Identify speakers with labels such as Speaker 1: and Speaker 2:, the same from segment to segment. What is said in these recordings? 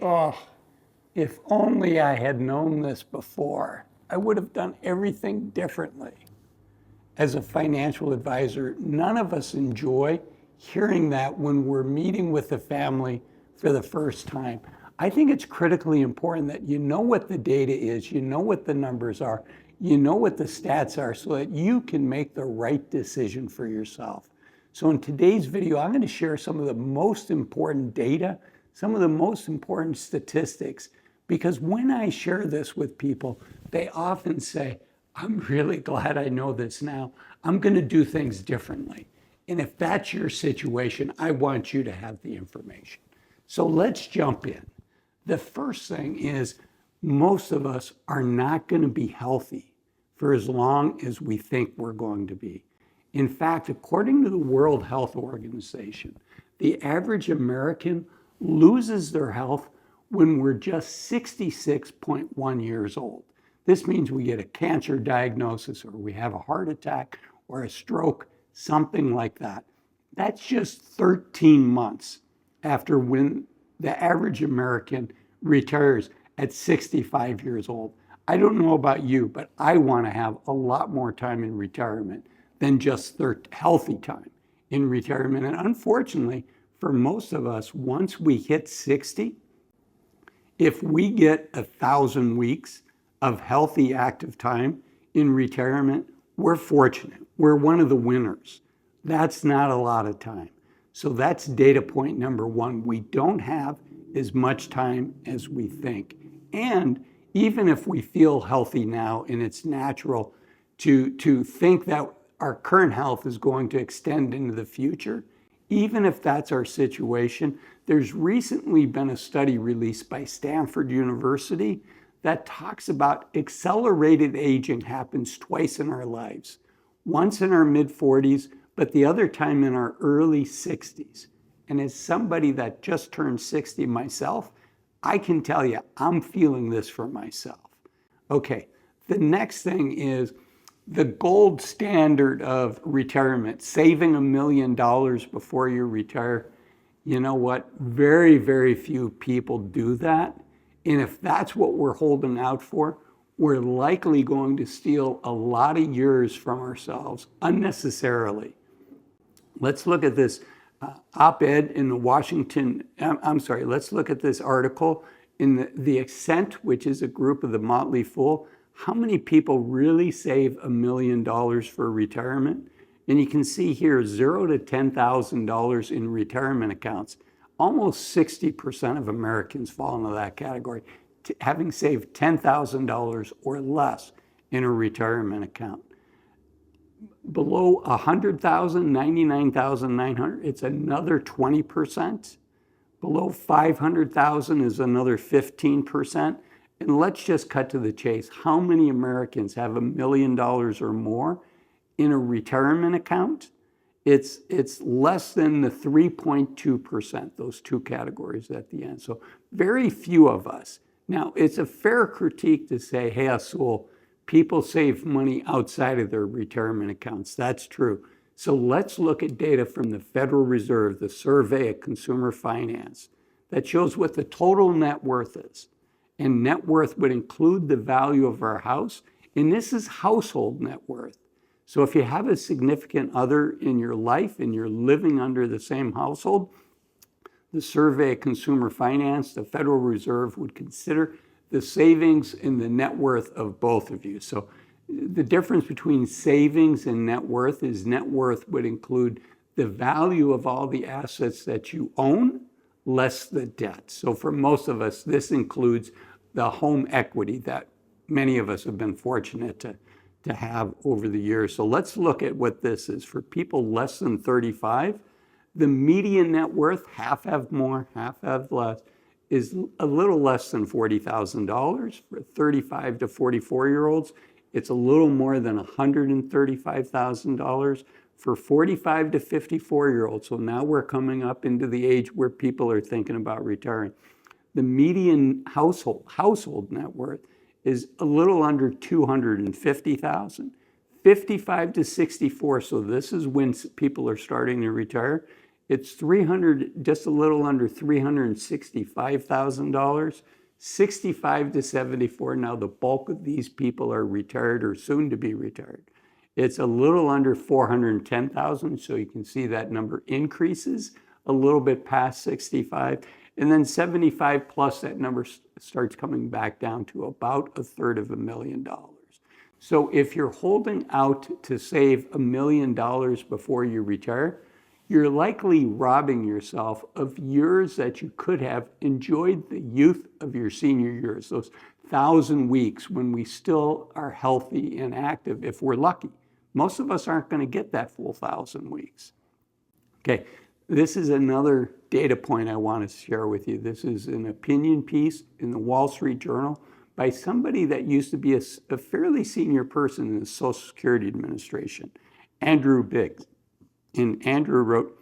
Speaker 1: Oh, if only I had known this before, I would have done everything differently. As a financial advisor, none of us enjoy hearing that when we're meeting with the family for the first time. I think it's critically important that you know what the data is, you know what the numbers are, you know what the stats are so that you can make the right decision for yourself. So in today's video, I'm going to share some of the most important data, some of the most important statistics, because when I share this with people, they often say, I'm really glad I know this now. I'm going to do things differently. And if that's your situation, I want you to have the information. So let's jump in. The first thing is most of us are not going to be healthy for as long as we think we're going to be. In fact, according to the World Health Organization, the average American loses their health when we're just 66.1 years old. This means we get a cancer diagnosis or we have a heart attack or a stroke, something like that. That's just 13 months after when the average American retires at 65 years old. I don't know about you, but I want to have a lot more time in retirement than just healthy time in retirement. And unfortunately, for most of us, once we hit 60, if we get 1,000 weeks of healthy active time in retirement, we're fortunate. We're one of the winners. That's not a lot of time. So that's data point number one. We don't have as much time as we think. And even if we feel healthy now and it's natural to think that our current health is going to extend into the future, even if that's our situation, there's recently been a study released by Stanford University that talks about accelerated aging happens twice in our lives. Once in our mid-40s, but the other time in our early 60s. And as somebody that just turned 60 myself, I can tell you, I'm feeling this for myself. Okay, the next thing is the gold standard of retirement, saving $1 million before you retire. You know what? Very, very few people do that. And if that's what we're holding out for, we're likely going to steal a lot of years from ourselves unnecessarily. Let's look at this op-ed in the let's look at this article in the Ascent, which is a group of the Motley Fool. How many people really save $1 million for retirement? And you can see here $0 to $10,000 in retirement accounts. Almost 60% of Americans fall into that category, having saved $10,000 or less in a retirement account. Below 100,000, 99,900, it's another 20%. Below 500,000 is another 15%. And let's just cut to the chase. How many Americans have $1 million or more in a retirement account? It's less than the 3.2%, those two categories at the end. So very few of us. Now, it's a fair critique to say, hey, Azul, people save money outside of their retirement accounts. That's true. So let's look at data from the Federal Reserve, the survey of consumer finance, that shows what the total net worth is. And net worth would include the value of our house. And this is household net worth. So if you have a significant other in your life and you're living under the same household, the survey of consumer finance, the Federal Reserve would consider the savings and the net worth of both of you. So the difference between savings and net worth is net worth would include the value of all the assets that you own, less the debt. So for most of us, this includes the home equity that many of us have been fortunate to have over the years. So let's look at what this is. For people less than 35, the median net worth, half have more, half have less, is a little less than $40,000. For 35 to 44-year-olds, it's a little more than $135,000. For 45 to 54-year-olds, so now we're coming up into the age where people are thinking about retiring, the median household net worth is a little under $250,000. 55 to 64, so this is when people are starting to retire, It's just a little under $365,000. 65 to 74. Now the bulk of these people are retired or soon to be retired. It's a little under 410,000, so you can see that number increases a little bit past 65. And then 75 plus, that number starts coming back down to about $250,000. So if you're holding out to save $1 million before you retire, you're likely robbing yourself of years that you could have enjoyed the youth of your senior years, those 1,000 weeks when we still are healthy and active, if we're lucky. Most of us aren't going to get that full 1,000 weeks. Okay, this is another data point I want to share with you. This is an opinion piece in the Wall Street Journal by somebody that used to be a fairly senior person in the Social Security Administration, Andrew Biggs. And Andrew wrote,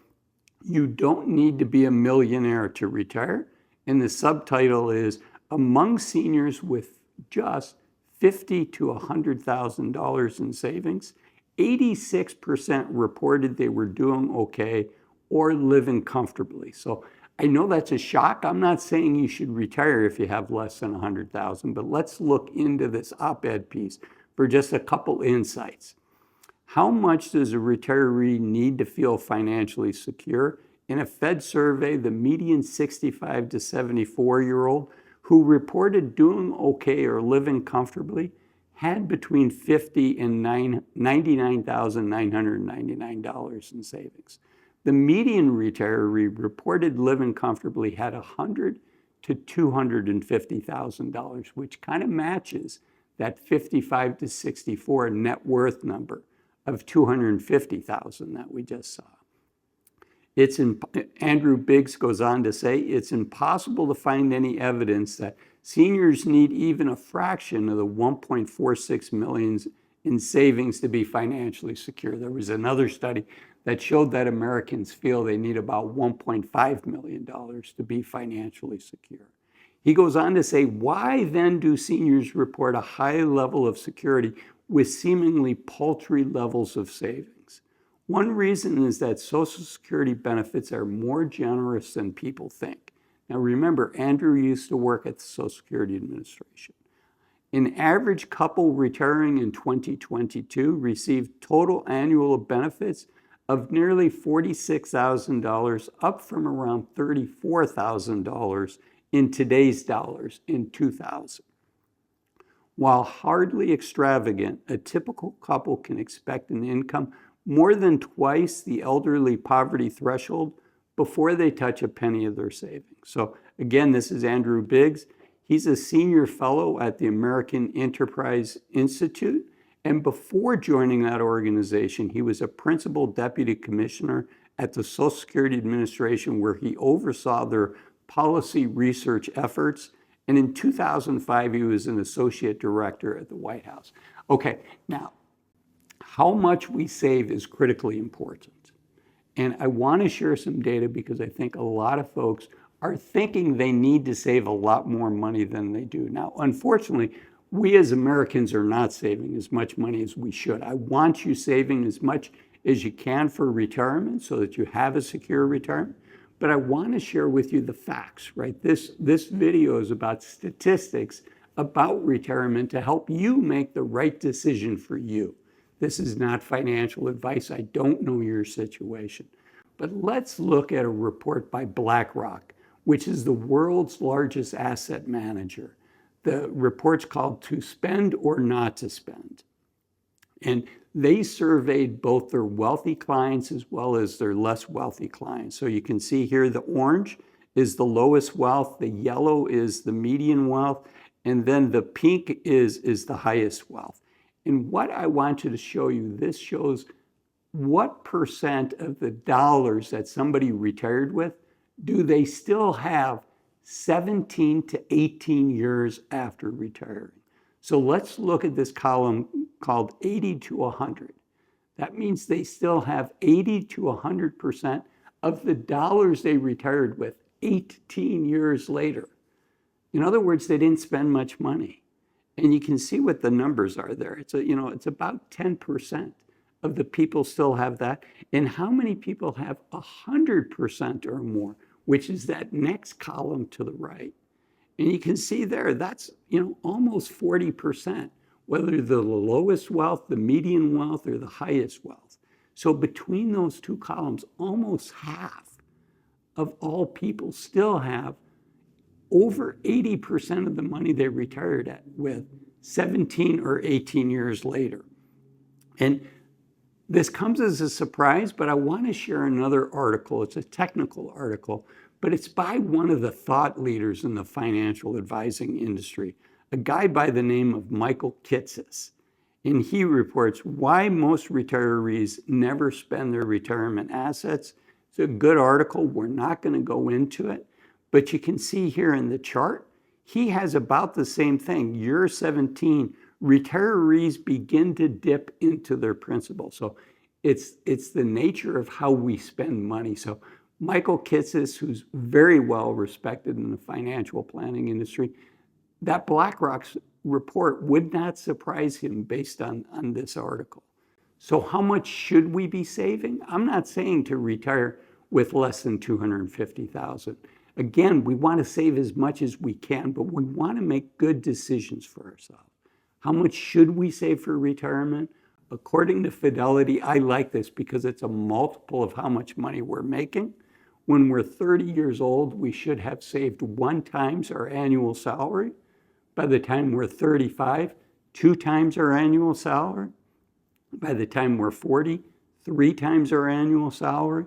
Speaker 1: "You don't need to be a millionaire to retire." And the subtitle is, "Among seniors with just $50,000 to $100,000 in savings, 86% reported they were doing okay or living comfortably." So I know that's a shock. I'm not saying you should retire if you have less than 100,000, but let's look into this op-ed piece for just a couple insights. How much does a retiree need to feel financially secure? In a Fed survey, the median 65 to 74-year-old who reported doing okay or living comfortably had between $50,000 and $99,999 in savings. The median retiree reported living comfortably had $100,000 to $250,000, which kind of matches that 55 to 64 net worth number of $250,000 that we just saw. Andrew Biggs goes on to say, "It's impossible to find any evidence that seniors need even a fraction of the 1.46 million in savings to be financially secure." There was another study that showed that Americans feel they need about $1.5 million to be financially secure. He goes on to say, "Why then do seniors report a high level of security with seemingly paltry levels of savings? One reason is that Social Security benefits are more generous than people think." Now remember, Andrew used to work at the Social Security Administration. An average couple retiring in 2022 received total annual benefits of nearly $46,000, up from around $34,000 in today's dollars in 2000. While hardly extravagant, a typical couple can expect an income more than twice the elderly poverty threshold before they touch a penny of their savings. So again, this is Andrew Biggs. He's a senior fellow at the American Enterprise Institute. And before joining that organization, he was a principal deputy commissioner at the Social Security Administration, where he oversaw their policy research efforts. And in 2005, he was an associate director at the White House. Okay, now, how much we save is critically important. And I want to share some data because I think a lot of folks are thinking they need to save a lot more money than they do. Now, unfortunately, we as Americans are not saving as much money as we should. I want you saving as much as you can for retirement so that you have a secure retirement. But I want to share with you the facts, right? This video is about statistics about retirement to help you make the right decision for you. This is not financial advice. I don't know your situation. But let's look at a report by BlackRock, which is the world's largest asset manager. The report's called "To Spend or Not to Spend." And they surveyed both their wealthy clients as well as their less wealthy clients. So you can see here the orange is the lowest wealth, the yellow is the median wealth, and then the pink is the highest wealth. And what I want you to show you, this shows what percent of the dollars that somebody retired with do they still have 17 to 18 years after retiring. So let's look at this column called 80 to 100. That means they still have 80 to 100% of the dollars they retired with 18 years later. In other words, they didn't spend much money. And you can see what the numbers are there. It's about 10% of the people still have that? And how many people have 100% or more, which is that next column to the right? And you can see there, that's, almost 40%, whether they're the lowest wealth, the median wealth, or the highest wealth. So between those two columns, almost half of all people still have over 80% of the money they retired with 17 or 18 years later. And this comes as a surprise, but I want to share another article. It's a technical article, but it's by one of the thought leaders in the financial advising industry, a guy by the name of Michael Kitces. And he reports why most retirees never spend their retirement assets. It's a good article. We're not going to go into it, but you can see here in the chart, he has about the same thing. Year 17, retirees begin to dip into their principal. So it's the nature of how we spend money. So Michael Kitces, who's very well respected in the financial planning industry, that BlackRock's report would not surprise him based on this article. So how much should we be saving? I'm not saying to retire with less than $250,000. Again, we want to save as much as we can, but we want to make good decisions for ourselves. How much should we save for retirement? According to Fidelity, I like this because it's a multiple of how much money we're making. When we're 30 years old, we should have saved 1 times our annual salary. By the time we're 35, 2 times our annual salary. By the time we're 40, 3 times our annual salary.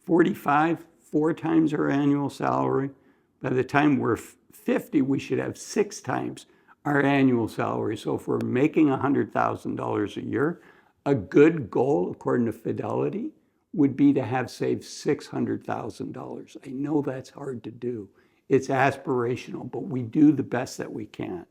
Speaker 1: 45, 4 times our annual salary. By the time we're 50, we should have 6 times our annual salary. So if we're making $100,000 a year, a good goal, according to Fidelity, would be to have saved $600,000. I know that's hard to do. It's aspirational, but we do the best that we can.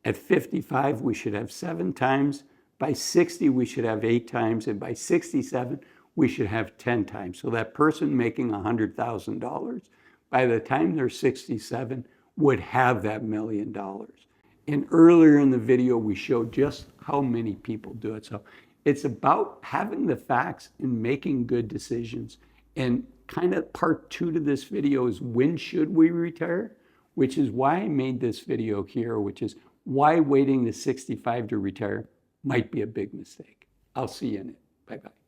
Speaker 1: At 55, we should have 7 times. By 60, we should have 8 times. And by 67, we should have 10 times. So that person making $100,000, by the time they're 67, would have that $1 million. And earlier in the video, we showed just how many people do it. So it's about having the facts and making good decisions. And kind of part 2 to this video is when should we retire? Which is why I made this video here, which is why waiting to 65 to retire might be a big mistake. I'll see you in it. Bye-bye.